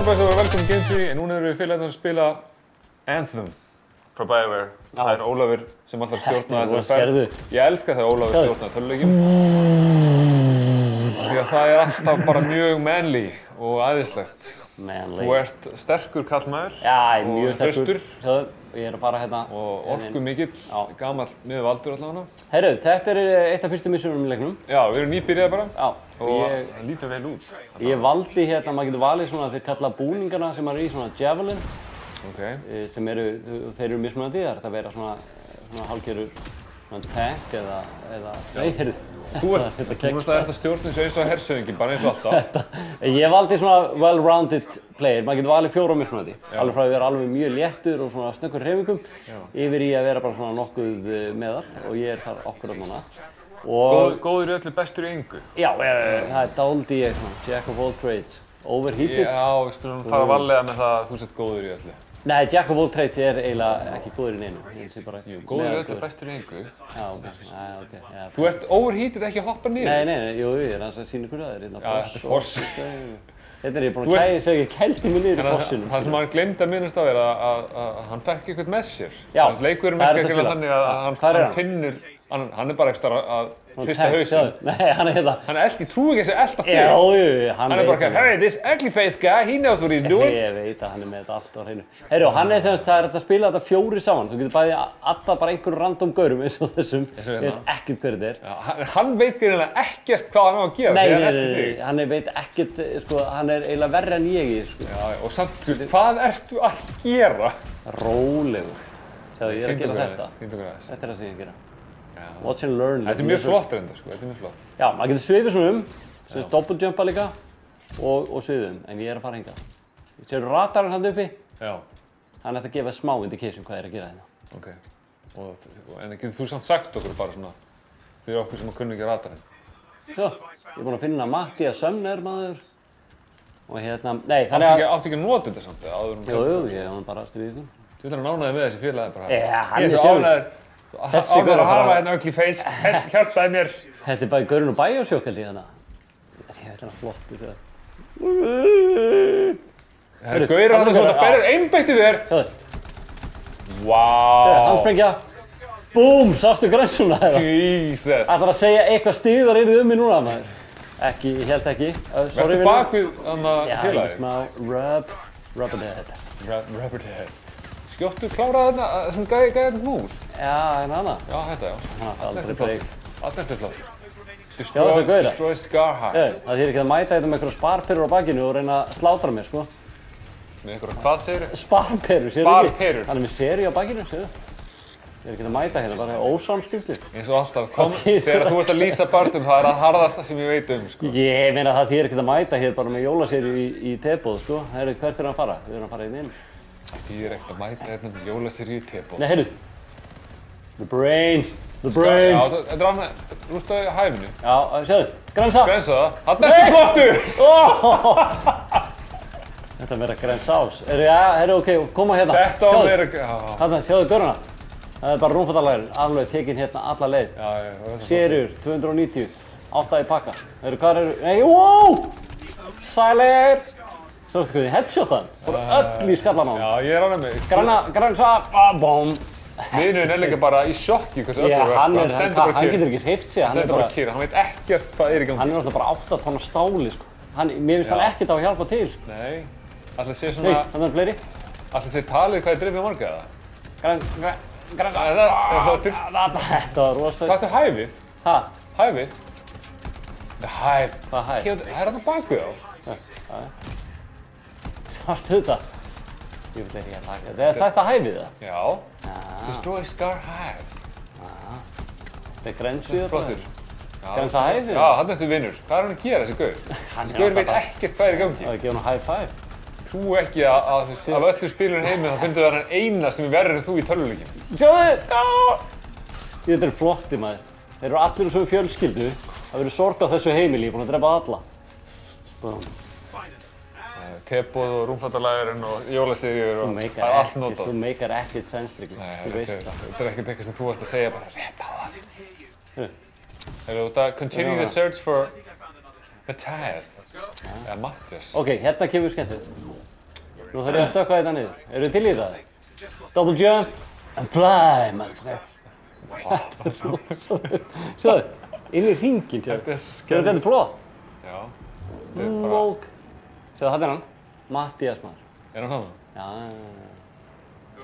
blessa og velkomin Game Tree, en núna erum við félagarnir að spila Anthem frá BioWare. Það er Ólafur sem ætlar að stjórna þessari ferð. Ég elska þegar Ólafur stjórnar tölvuleikjum. Því að það er alltaf bara mjög manly og æðislegt. Þú ert sterkur kallmaður og hraustur. Ég er að fara hérna. Og orku mikill, gamall miður valdur allavega. Heyrðu, þetta er eitt af fyrstu missunum í leiknum. Já, við erum nýbyrjaði bara. Já. Og það lítur vel út. Ég valdi hérna, maður getur valið svona, þeir kalla búningana sem eru í svona Javelin. Sem eru, þeir eru mismunandi, það er að vera svona hálfgerður tank eða nei, heyrðu. Þú ert að stjórna eins og hersöðingi, bara eins og alltaf. Ég valdi svona well-rounded player, maður getur valið 4 mismunandi. Alveg frá að vera alveg mjög léttur og svona snöggur hreyfingum, yfir í að vera bara svona nokkuð meðal og ég er þar okkur núna. Góður í öllu, bestur í engu? Já, það er dálítið ég svona, jack of all trades. Overheated. Já, við skulum fara varlega með það að þú sett góður í öllu. Nei, jack of all trades er eiginlega ekki góður í neinu. Jú, góður í öllu, bestur í engu. Já, ok. Þú ert overheated ekki að hoppa niður? Nei, jú, ég er að sýna ykkur að þér. Já, þetta er foss. Þetta er ég búinn að kæja sig ekki kældi mig niður í fossinum. Það sem hann gleymdi að minnast á er að hann fekk eitthvað með sér. Já, leikurinn er ekki þannig að hann finnur, hann er bara ekstra að hrista hausinn. Nei, hann er hérna. Hann er ég trúi ekki að segja elda fyrir. Já, hann er bara hey, this ugly face guy, he knows what he's doing. Ég veit að hann er með þetta allt á hreinu. Heyrðu, hann er semst, það er að spila þetta 4 saman. Þú getur bæði alla bara einhverjum random gaurum eins og þessum. Ég veit ekkert hver þetta er. Hann veit greinilega ekkert hvað hann á að gera. Nei, hann veit ekkert, sko, hann er eiginlega verri en ég í, sko. Já, og samt, þú veist, hvað ertu að gera? Rólegur. Sjáðu, ég er að gera þetta. Þetta er það sem ég gera. Watch and learn. Þetta er mjög flott reyndar, sko, þetta er mjög flott. Já, maður getur svifið svona sem doppeljumpa líka og svifið en ég er að fara hingað. Sérðu radarinn hann uppi? Já. Hann ætti að gefa smá indication hvað er að gera hérna. Ok. En getur þú samt sagt okkur bara svona fyrir okkur sem kunni ekki radarinn? Svo, ég er búinn að finna Mattias Sömner maður og hérna, nei, þannig að... Áttu ekki að nota þetta samt eða áður Jú, ég hef hann bara stríðið þú. Þú ætlar að nánaði með þessi félagi bara. Hann er sér. Þessi gaur að hafa hérna ugly face, hjálpaði mér. Þetta er bara gaurinn og Bioshock held ég þannig. Ég veit hann flottur það. Það er gaurinn hann svona að berður einbeittu þér. Sjáðu. Vá. Handsprengja. Búm, sástu grænsuna þeirra. Jesus. Ætlar að segja eitthvað stíðar yrðið mig núna maður. Ekki, ég held ekki. Vertu bak við þannig félagi? Já, smá Rubberhead. Skjóttu kláraði þarna, sem gæði þetta múl? Já, en hana? Já, þetta já. Aldrei breyk. Allt eftir flott. Destroy Scarheart. Það þýðir ekki að mæta þetta með einhverja sparperur á bakinu og reyna að slátra mér, sko. Með einhverja hvað segirðu? Sparperur, séu ekki? Sparperur? Hann er með seri á bakinu, séu það? Ég er ekki að mæta hérna, bara ósamskipti. Eins og alltaf, þegar þú ert að lýsa barndum, það er það harðasta sem ég veit sko. Ég meina það þýðir ekki að mæta hérna bara með jólaseri í tebóð, sko. Hvert er hann að fara? Við erum að fara hérna inn. Það er ekkert að mæta hérna með jólaseríu tebóð. Nei, heyrðu. The brains. Já, þetta er hann að rústaði hæfinu. Já, sjáðu. Grensa. Grensa það. Hann er ekki flottur! Þetta verður að grensa ás. Heyrðu, ok, koma hérna. Þetta á að vera... Þarna, sjáðu göruna. Það er bara rúmfattalægurinn. Alveg tekinn hérna alla leið. Já. Seriur, 290. 8 í pakka. Heyrðu, hvað eru... Nei, wow! Sælir! Þú veist hvað, headshotan, bara öll í skallan á hann. Já, ég er ánægð með. Gransa, bóm. Vinurinn er líka bara í sjokki hversu öllu verður. Hann getur ekki hreyft sig. Hann stendur bara kyrr, hann veit ekkert hvað er í gangi. Hann er alltaf bara 8 tonna stáli, sko. Mér finnst hann ekkert á að hjálpa til. Nei, ætli sé svona... Nei, þannig er fleiri. Ætli sé talið hvað er drifið marga eða? Þetta var rosalega. Hvað ættu hæfið? Hæ? Hæfið? Hæf. Hvað hæf? Það er þetta bakvið á. Varstu þetta? Ég veit ekki að taka. Þetta hæfið það? Já. Destroy Scarheart. Þetta er grensið það bara? Grensa hæfið? Já, hann ertu vinnur. Hvað er hann að gera þessi gaur? Þessi gaur veit ekkert hvað er í gangi. Það er að gefa hann high five. Trú ekki að af öllu spilurinn heiminn þá finnst það hann eina sem er verður en þú í tölvuleikjum. Sjáðu! Þetta er flotti maður. Þeir eru allir úr svona fjölskyldu. Það verður sorg á þessu heimili, ég er búinn að drepa alla. Tebóð og rúmfattalægurinn og jólaseríur og það er allt notað. Þú meikar ekkert sensdrygg. Þetta er ekkert eitthvað sem þú varst að segja bara rétt á það. Þegar þú continue the search for Mattias. Eða Mattias. Ok, hérna kemur skemmtilegt. Nú þarf ég að stökkva þetta niður. Eru þið til í það? Double jump and fly, motherfucker. Sjáðu, inn í hringinn, sjáðu. Sjáðu þetta er flott. Já. Moonwalk. Sjáðu, það er hann. Mattías, maður. Er hann hann? Já.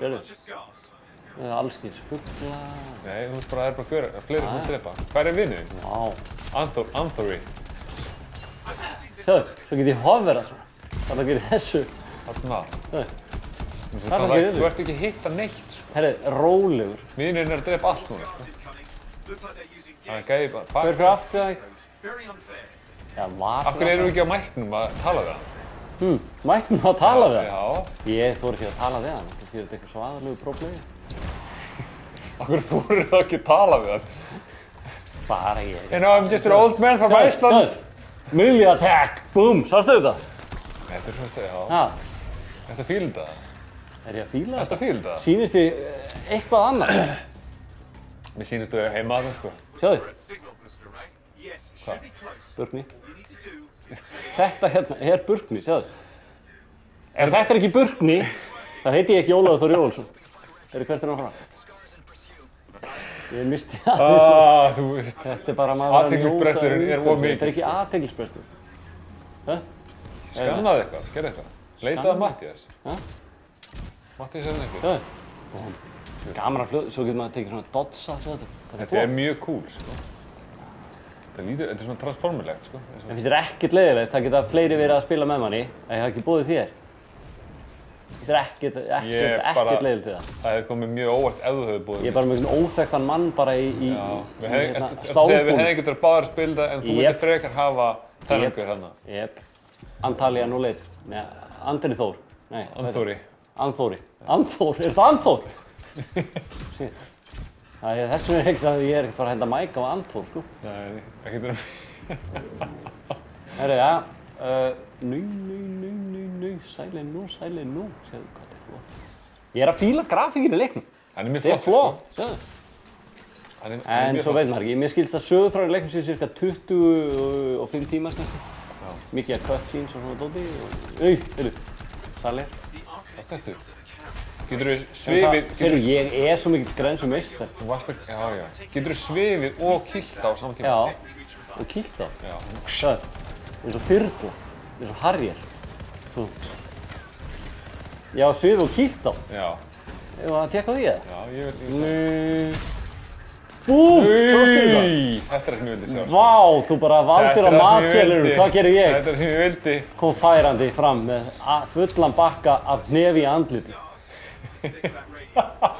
Sjáðu. Það er allskins fugla. Nei, þú veist bara, það er bara fleiri sem drepa. Hvað er vinnuðinn? Vá. Anthony. Sjáðu, svo get ég hoverað svona. Hvað það gerir þessu? Þarna. Sjáðu. Hvað það gerir þessu? Þú ert ekki að hitta neitt, sko. Herri, rólegur. Vinnuðinn er að drepa allt núna, sko. Það er gæði bara. Hver fyrir aftur það ekki? Já, var það. Af hverju erum við ekki á mæknum að tala við hann? Mæknum að tala við hann? Já. Ég þori ekki að tala við hann. Það fyrir eitthvað svo aðalegu próblemi. Af hverju fóruð það ekki að tala við hann? Bara ég. You know, I'm just an old man from Iceland. Milli attack! Boom! Sástu þetta? Þetta er svona steg, já. Já. Þetta fíla þetta? Er ég að fíla þetta? Þetta fíla þetta? Sýnist þið eitthvað annað? Mér sýnist þú heima að það, sko. Sjáðu. Hvað? Burkni. Þetta hérna er Burkni, sjáðu. Ef þetta er ekki Burkni, þá heiti ég ekki Ólafur Þór Jóhannsson. Hvert er hann að fara? Ég misti aðeins. Þú veist. Þetta er bara maður að Athyglisbresturinn er of mikill. Þetta er ekki athyglisbrestur. Skannaði eitthvað, gerði eitthvað. Leitaði að Mattías. Mattías er hann eitthvað. Sjáðu. Gaman að fljóða, svo getur maður að tekið svona dodsa, sjáðu. Þetta er mjög cool, sko. Þetta er svona transformerlegt, sko. En finnst þér ekkert leiðilegt, það geta fleiri verið að spila með manni, að ég hafa ekki búið þér. Þetta er ekkert leiðilegt til það. Það hefði komið mjög óvart ef þú hefði búið. Ég er bara með einhvern óþekktan mann bara í stálbúning. Við hefði ekki þurft báðir að spila það, en þú vildi frekar hafa þennan gaur hérna. Jep. Antalya nú leit. Nei, Andri Þór. Nei. Anþóri. Anþóri. Anþór, er þetta Anþór? Shit. Þessum er ekkert að ég er ekkert fara að henda mæk á Anþór, sko. Nei, ekkert um. Herri, já. Sæli nú. Sjáðu hvað þetta er flott. Ég er að fíla grafíkinn í leiknum. Hann er mjög flott, sko. sjáðu. En svo veit maður ekki, mér skilst að sögutráðin í leiknum sé cirka 25 tímar kannski. Mikið af cutscenes og svona dóti. Heyrðu, Salir. Hvað er þetta? Getur þú svifið... Heyrðu, ég er svo mikill grensumeistar. Já. Getur þú svifið og kýlt á saman tíma? Já, og kýlt á. Já. Það er svo þyrla, eins og Harrier. Já, svifið og kýlt á. Já. Ég var að tekka því eða? Já, ég vil... Búm! Sástu þetta? Þetta er það sem ég vildi sjá. Vá, þú bara valdir á matselur. Hvað gerir ég? Þetta er það sem ég vildi. Kom færandi fram með fullan bakka af hnefi í andliti.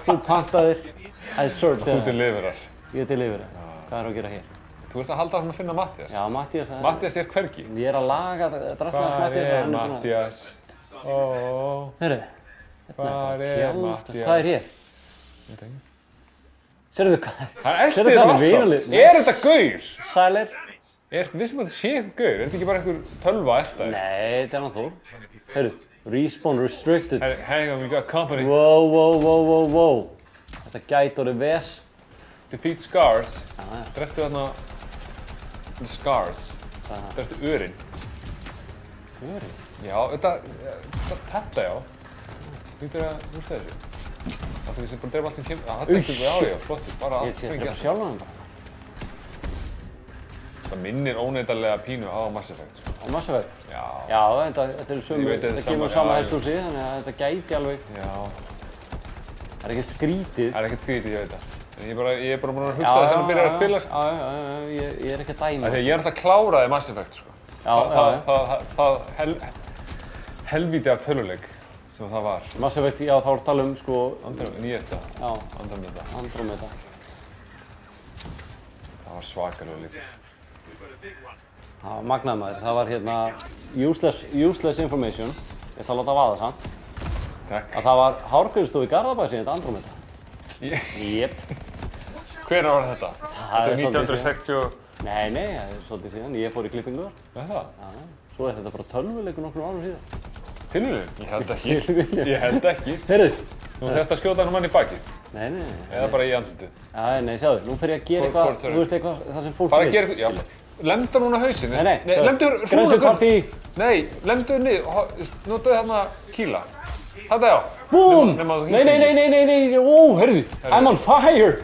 Þú pantaðir. I served það. Þú deliverar. Ég deliverar. Hvað er að gera hér? Þú ert að halda áfram að finna Mattías. Já, Mattías. Mattías er hvergi. Ég er að laga drastlega Mattías. Hvar er Mattías? Heyrðu. Hvar er Mattías? Hvað er hér? Sérðu hvað? Það er eftir það alltaf. Er þetta gaur? Sælir. Ertu vissum að þetta sé gaur? Er þetta ekki bara einhver tölva eftir? Nei, þetta er hann Þór. Heyrðu, respawn restricted. Hang on, we got company. Wow. Þetta gæti orðið ves. Defeat Scars. Dreftu þarna... Scars. Dreftu Örin. Örin? Já, þetta já. Hvítur að hústa þessu. Það er sem bara drefa allt sem kemur. Það er ekki á því, flottur. Bara allt sem kemur. Ég sé sjálf hann bara. Það minnir óneitarlega pínu á Mass Effect. Á Mass Effect? Já. Já, þetta er sömu, þetta kemur sama hesthúsi, þannig að þetta gæti alveg. Já. Það er ekkert skrítið. Það er ekkert skrítið, ég veit það. En ég er bara búinn að hugsa þess að það byrjar að spila, sko. Já, ég er ekki að dæma. Þegar ég er alltaf kláraði Mass Effect, sko. Það helvíti af töluleik sem það var. Mass Effect, já, þá er að tala um, sko... Nýjasta. Já. Andromeda. Það var svakalega lítið. Það var magnað maður. Það var hérna useless information. Ég ætla að láta vaða samt. Takk. Að það var hárgreiðstofu í Garðabæ sem heit Andromeda. Jep. Hvenær var þetta? Þetta er 1960... Nei, það er svolítið síðan. Ég fór í klippingu þar. Er það? Já. Svo er þetta bara tölvuleikur nokkrum árum síðan. Tilviljun? Ég held ekki. Heyrðu. Þú þurft að skjóta hann mann í bakið. Nei. Eða bara í andlitið. Nei, sjáðu. Nú fer ég að gera eitthvað, þú veist eitthvað, það sem fólk vil. Bara að gera eitthvað, já. lemdu núna hausinn. Nei, lemdu Grensupartí. Nei, lemdu niður, notaðu þarna kýla. Þetta já. Búm! Nei, ó, heyrðu, I'm on fire!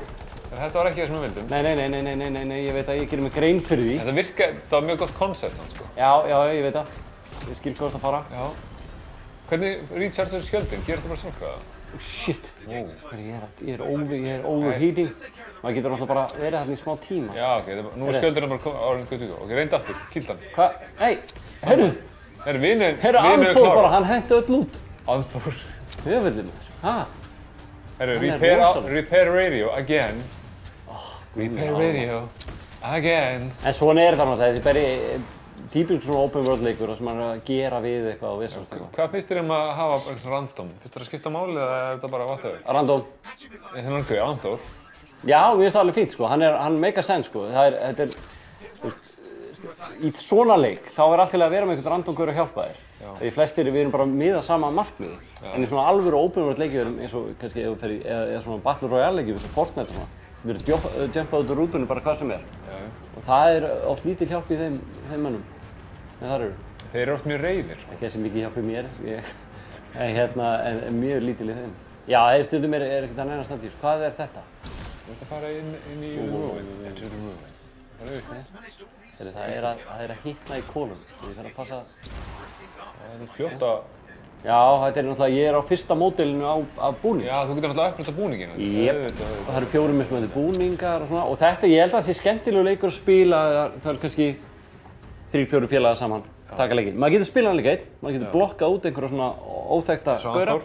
Þetta var ekki það sem við vildum. Nei, ég veit að ég gerir mig grein fyrir því. Þetta var mjög gott koncept hann, sko. Já, ég veit það. Ég skil hvað það fara. Já. Hvernig rechargeður skjöldin? Gerðu þetta bara sjálfkrafa? Shit. Ég er overheating. Maður getur alltaf bara verið þarna í smá tíma. Já, ok. Nú er skjöldin bara orðin 20. Ok, reyndu aftur. Kýldu hann. Hvað? Hey, heyrðu. Heyrðu, Anþór bara, hann henti öll út. Anþór. Höfuðið mér. Ha? Heyrðu, repair radio again. Repair radio again. En svona er það náttúrulega. Þetta er bara típisk svona open world leikur sem maður er að gera við eitthvað og vissast eitthvað. Hvað finnst þér að hafa eitthvað random? Finnst þér að skipta máli eða er þetta bara whatever? Random. Þetta er náttúrulega Anþór. Já, mér finnst það alveg fínt sko. Hann make a sense sko. Þetta er, í svona leik þá er allt til að vera með einhvern random gaur að hjálpa þér. Því flestir við erum bara miðað sama markmiði. En í svona alvöru open world leikjum eins og kannski ef þú fer í eða svona Battle Royale leikjum eins og Fortnite og svona. Við erum jumpað út úr rútunni bara hvað sem er. Og það er oft lítil hjálp í þeim mönnum. En þar eru. Þeir eru oft mjög reiðir. Ekki þessi mikið hjálp í mér. En mjög lítil í þeim. Já, stundum er ekkert að neina standís. Hvað er þetta? Þú ert að fara inn í rúmið. Það er að hitna í kolum. Ég þarf að passa. Það er fljótt að... Já, þetta er náttúrulega, ég er á fyrsta módelinu af búning. Já, þú getur náttúrulega að upplýsta búningina. Jep, og það eru 4 mismunandi búningar og svona. Og þetta, ég held að það sé skemmtilegu leikur að spila, það er kannski 3-4 félagar saman, taka leikinn. Maður getur spilað hann líka einn, maður getur blokkað út einhverja svona óþekkta gaura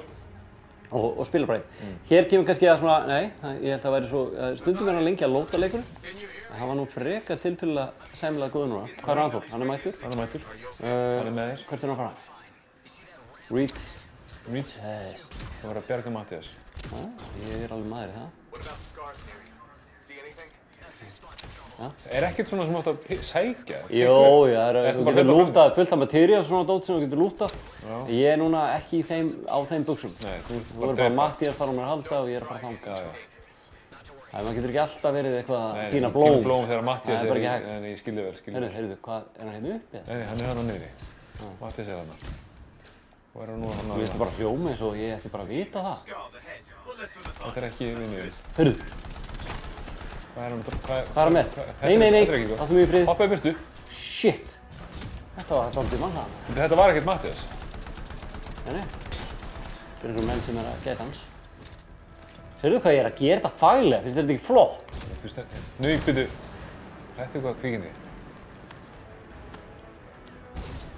og spila bara einn. Hér kemur kannski að svona, nei, ég held að það væri svo, stundum verður hann lengi að lóta leikurinn. Það var nú frekar tiltölulega sæmilega góður núna. Hvað er Anþór? Hann er mættur. Hann er með þér. Hvert er hann að fara? Reach. Yes. Það var að bjarga Mattias. Ég er alveg maður í það. Er ekkert svona sem átt að sækja? Jó, þú getur lútað fullt af materiál svona dót sem þú getur lútað. Ég er núna ekki á þeim buxum. Nei, þú er bara Mattias þar á mér að halda og ég er bara að þanga. Maður getur ekki alltaf verið eitthvað að pína blóm. Pína blóm þegar Mattias er ekki hægt. En ég skilði vel. Heyrðu, hvað, er hann hérna uppi? Nei, hann er hann niðri. Mattias er hann. Og er hann nú hann að... Þú veist bara hljóma eins og ég ætti bara að vita það. Þetta er ekki vinnuðið. Heyrðu. Hvað er hann með? Nei, áttu mig í frið. Hoppaði burtu. Shit. Þetta var svolítið mannlega. Þetta var ekkert Mattias. Nei. Þetta er einhver menn sem er að geta hans. Sérðu hvað ég er að gera þetta faglega? Finnst þér þetta ekki flott? Nú, byrju. Hættu hvað kvikindi.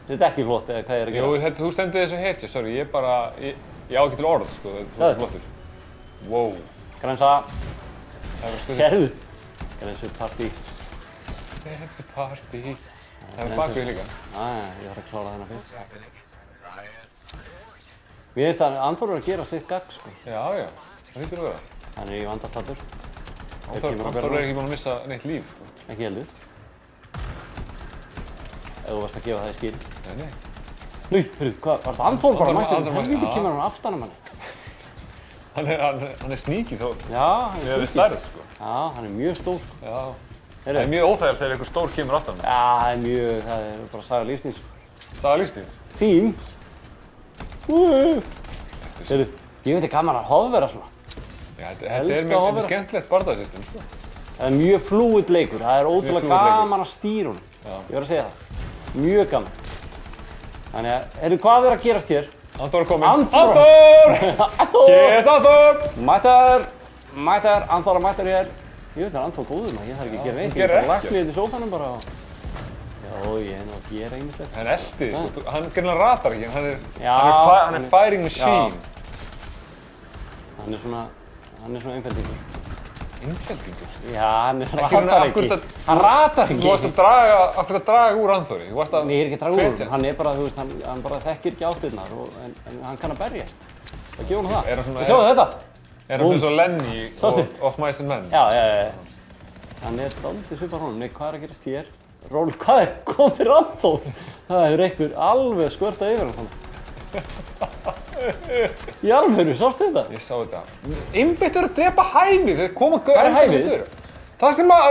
Þetta er ekki flott eða hvað ég er að gera? Jú, þú stendur þessu hetja, sorry. Ég bara, ég á ekki til orð, sko. Þú ert flottur. Wow. Grensa. Sérðu. Grensupartí. Grensupartí. Það er bakvið líka. Ég þarf að klára þennan fyrst. Mér finnst að Anþór er að gera sitt gagg, sko. Já. Það hýttur að vera. Hann er í vandarstallur. Anþór er ekki búinn að missa neitt líf. Ekki heldur. Ef þú varst að gefa það í skil. Nei. Nei, heyrðu, hvað? Var þetta Anþór bara mættur? Helvíti kemur hann aftan af manni. Hann er sníkið þó. Já, hann er sníkið. Stærð, sko. Já, hann er mjög stór. Já. Það er mjög óþægilegt þegar einhver stór kemur aftan af manni. Já, það er bara saga lífstíls. Saga lífstíls? Þín. Heyrðu, ég veit ekki gaman að hofvera svona. Já, þetta er skemmtilegt bardagasystem, sko. Það er mjög fluid leikur. Það er ótrúlega gaman að stýra honum. Ég verð að segja það. Mjög gaman. Þannig að, heyrðu, hvað er að gerast hér? Anþór er kominn. Anþór! Yes, Anþór! Mættar, Anþór mættar hér. Ég veit að Anþór góður maður, ég þarf ekki að gera neitt. Ég bara lagt mig hérna í sófanum bara og... Já, ég er nú að gera einmitt. Hann eldi, sko. Hann greinlega ratar ekki, hann er firing machine. Hann er svona einfeldingur. Einfeldingur? Já, hann ratar ekki. Hann ratar ekki. Þú varst að draga úr Anþóri. Nei, ég er ekki að draga úr honum. Hann er bara, þú veist, hann bara þekkir ekki áttirnar en hann kann að berjast. Það gefur hann það. Sjáðu þetta. Er hann eins og Lenny of Mice and Men? Já. Hann er dálítið svipar honum. Nei, hvað er að gerast hér? Ról, hvað er komið fyrir Anþór? Það hefur einhver alveg skvörtað yfir hann svona. Í alvöru, sástu þetta? Ég sá þetta. Einbeittur að drepa hæfið, þeir koma Hvað er hæfið? Það sem að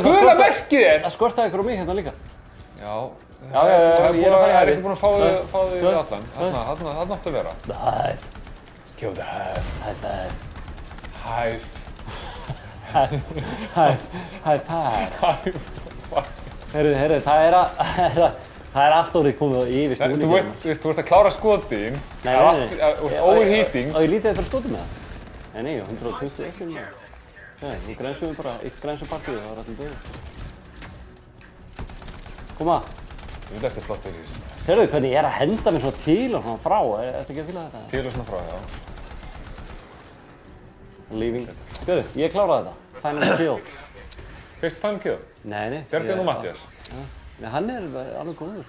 gula merkið er. Það skortaði ykkur á mig hérna líka. Já. Já, ég er að fara í hæri. Ég er ekki búinn að fá þig í allan. Þarna áttu að vera. Hive. Kill the hive. Hive. Hive. Heyrðu, það er allt orðið komið á yfir snúningum. Þú ert að klára skotin. Nei. Overheating. Og ég lítið eftir að skota með það. Nei, 120 ekkert með það. Nú grænsum við bara eitt grænsupartíu, það var alltaf döður. Koma. Ég veit eftir flott fyrir því. Heyrðu, hvernig ég er að henda mér svona til og svona frá, ertu ekki að fýla þetta? Til og svona frá, já. Leaving. Heyrðu, ég kláraði þetta. Final kill. Fyrst final kill? Nei. Bjargaði nú Mattias. Nei, hann er alveg góður.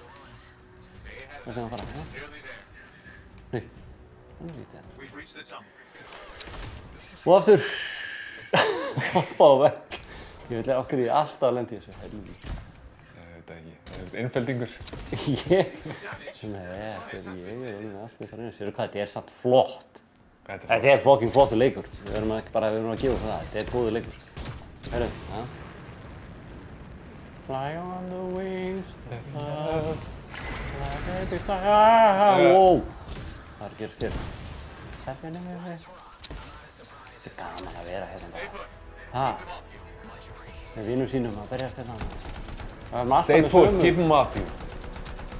Hvað sem hann fara? Nei, hann er lítið. Og aftur. Hoppa á vegg. Ég veit okkur ég alltaf að lenda í þessu. Ég veit ekki. Það er einfeldingur. Nei, ég er allt með það reyna. Sérðu hvað, þetta er samt flott. Þetta er fucking flottur leikur. Við verðum að gefa það. Þetta er góður leikur. Heyrðu, já. Fly on the wings of love. Wow. Það er gerst þér. Þetta er gaman að vera hérna bara. Með vinum sínum að berjast hérna. Stay put, keep him off you.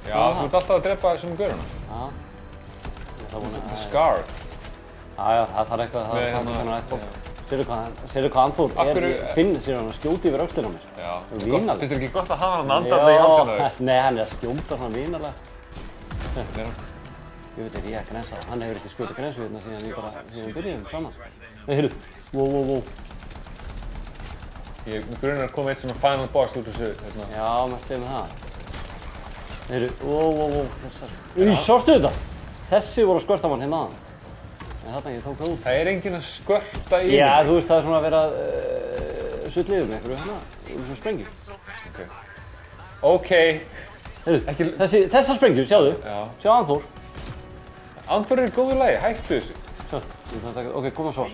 Já, þú ert alltaf að drepa þessum gauruna. Já. Scarf. Já, það þarf eitthvað að taka þennan eitthvað. Sérðu hvað Anþór finnir sér hann að skjóta yfir öxlina á mér. Já. Finnst þér ekki gott að hafa hann andandi í hálsina þau? Nei, hann er að skjóta svona vinalega. Ég veit ekki, ég er grensa. Hann hefur ekki skjótað grensu hérna síðan við byrjuðum saman. Nei, heyrðu. Wow. Ég grunar að koma eitt svona final boss út úr þessu hérna. Já, maður segir með það. Heyrðu, wow, þessar. Sástu þetta? Þessi voru að skvörta mann hérna aðan. En þarna ég tók það út. Það er enginn að skvörta í. Já, þú veist það er svona að vera sullið með einhverju hérna. Svona sprengju. Ok. Heyrðu, þessar sprengju, sjáðu. Já. Sjá Anþór. Anþór er í góðu lagi, hættu þessu. Ok, koma svo.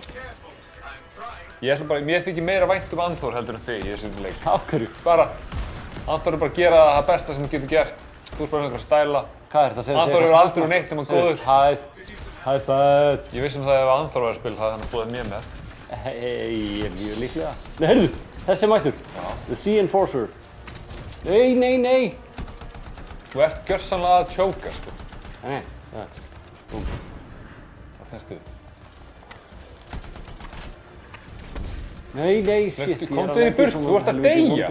Mér þykir meira vænt Anþór heldur en þig í þessum leik. Af hverju? Anþór er bara að gera það besta sem hann getur gert. Þú ert bara einhver að stæla. Hvað er þetta að segja? Anþór hefur aldrei neitt sem hann góður. High five. Ég vissum það ef Anþór var að spila það, hann búið mér með. Ég er mjög líklega. Nei, heyrðu, þessi er mættur. The Sea Enforcer. Nei. Þú ert gjörsamlega að tjóka, sko. Nei. Það þerstu. Nei, shit. Komdu þér í burt, þú ert að deyja.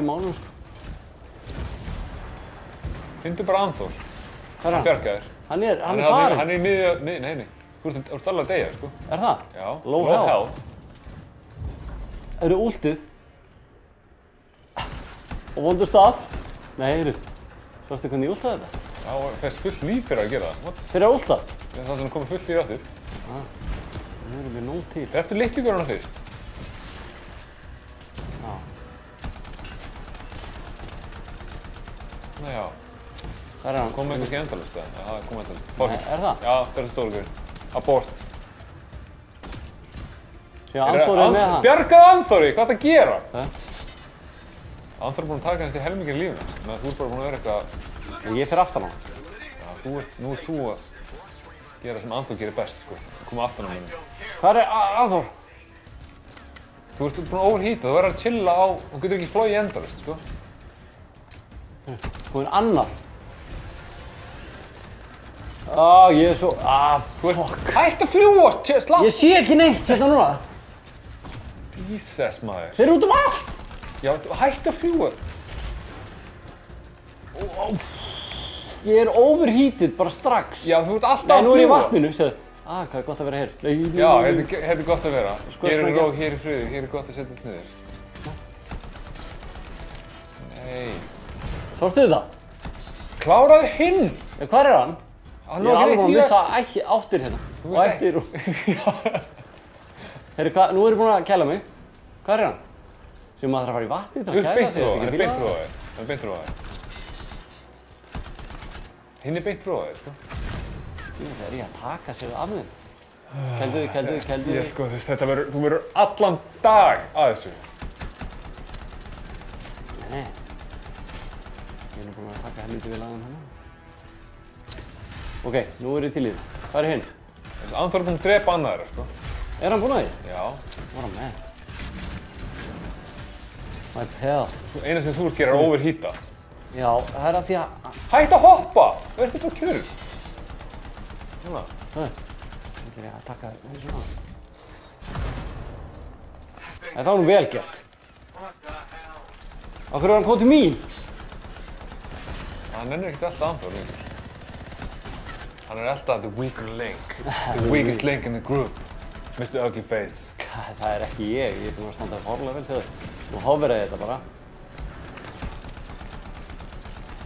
Finndu bara Anþór. Hvað er hann? Bjargaðir. Hann er farinn. Hann er í miðju, nei. Þú ert alveg að deyja, sko. Er það? Já. Low health. Eru últið? Og vondur stað? Nei, heyrðu. Sástu hvernig ég últaði þetta? Já, það fæst fullt líf fyrir að gera það. Fyrir að últa? Það sem komið fullt líf aftur. Nú erum við nóg til. Eftir litliguruna fyrst. Já. Já. Hvað er hann? Komið kannski endalist það. Já, það komið endalist. Er það? Já, það er stóru gaur. Abort. Já, Anþór er með hann. Bjargaðu Anþóri, hvað er það að gera? Anþór er búinn að taka hans í helmingir lífuna. Þannig að þú ert bara búinn að vera eitthvað... Ég fer aftan á hann. Já, nú ert þú að gera sem Anþór gerir best, sko. Koma aftan á mér. Hvað er Anþór? Þú ert búinn að overheata, þú verður að chilla á... Þú getur ekki flogið endalist, sko. Þú er annar. Ég er svo... fuck. Hætt að fljúa, slapp! Ég sé ekki neitt hérna núna. Jesus, maður. Þeir eru út allt! Já, hætt að fljúa. Ég er overheated bara strax. Já, þú ert alltaf að fljúa. Nei, nú er ég í vatninu, segðu. Hvað er gott að vera hér. Já, hérna er gott að vera. Hér er ró, hér er friður, hér er gott að setjast niður. Nei. Sástu þetta? Kláraðu hinn! Hvað er hann? Ég er alveg búinn að missa áttir hérna. Og eftir og... Heyrðu, nú er ég búinn að kæla mig. Hvað er hann? Sem maður þarf að fara í vatni til að kæla sig. Hann er beint frá þér. Hann er beint frá þér. Hinn er beint frá þér, sko. Það er ég að taka sér af þeim. Kældu þig. Sko, þú veist, þú verður allan dag að þessu. Nei. Ég er nú búinn að taka helviti vel aðeins hérna. Ok, nú er ég til í það. Hvað er hinn? Anþór er búinn að drepa annar, sko. Er hann búinn að því? Já. What a man. My pal. Eina sem þú ert gerir er að overheata. Já, það er að því að... Hætt að hoppa! Verð þetta kjörur? Svona. Nú ætla ég að taka þessu svona. Það var nú vel gert. Af hverju var hann komið til mín? Hann er ekkert alltaf Anþór lengur. Hann er alltaf the weaker link. The weakest link in the group. Mr. Ugly Face. Það er ekki ég er búinn að standa fárlega vel til þau. Nú hofveraði þetta bara.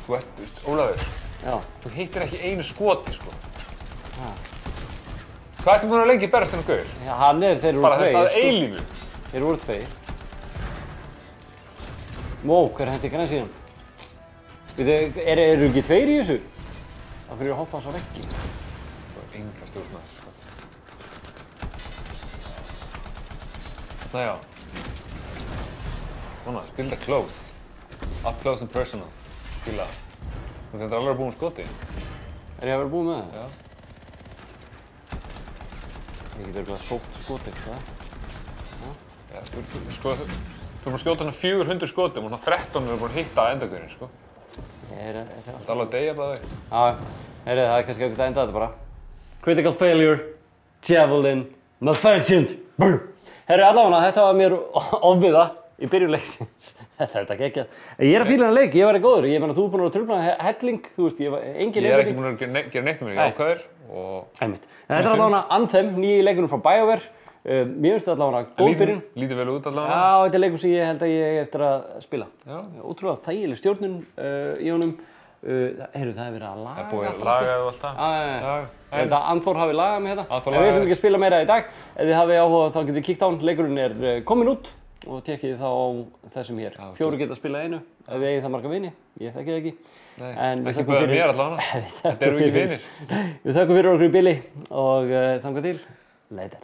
Þú ert, Ólafur. Já. Þú hittir ekki einu skoti, sko. Hvað ertu búinn að lengi berast þennan gaur? Já, hann er, þeir eru bara tveir. Bara þetta eilífu. Þeir eru tveir. Mó, hver hendi græns í hann? Eru ekki tveir í þessu? Af hverju hoppa hans á veggi? Það er enga stjórnar, sko. Þarna já. Svona, spila close. Up close and personal. Spila. Þú þetta alveg búinn skoti. Er ég að vera búinn með það? Já. Ég get örugglega sótt skotið, hvað? Já, sko, þú er búinn að skjóta hana 400 skotum og svona 13 er búinn að hitta endagurinn, sko. Það er alveg að deyja bara þau. Já, það er kannski ekkert að enda þetta bara. Critical failure, javelin, malfunctioned. Herri, allavega, þetta var mér ofviða í byrjun leiksins. Þetta er þetta geggjað. Ég er að fíla þennan leik, ég var ekki góður. Ég meina, þú er búinn að trufla helling, þú veist, ég var engin Ég er ekki búinn að gera neitt með mér, ég er ákvæður og... Einmitt. En þetta er allavega Anthem, nýji leikurinn frá BioWare. Mér finnst þetta allavega góð byrjun. Lítið vel út allavega. Já, þetta er leikur sem ég held að ég eigi eftir að spila. Já. Ótrúlega þægileg stjórnun í honum. Heyrðu, það hefur verið að laga. Það er búið að laga það alltaf. Já. Ég held að Anþór hafi lagað með þetta. Anþór En við lagaði. ætlum ekki að spila meira í dag. Ef þið hafið áhuga þá getið kíkt á hann. Leikurinn er kominn út og tekkið þá á þessum hér. 4 geta spilað einu ef þið eigið það marga vini. Ég þekki það ekki. Nei, ekki búið mér allavega. Þetta eru ekki vinir. Við þökkum fyrir okkur í bili og þangað til, later.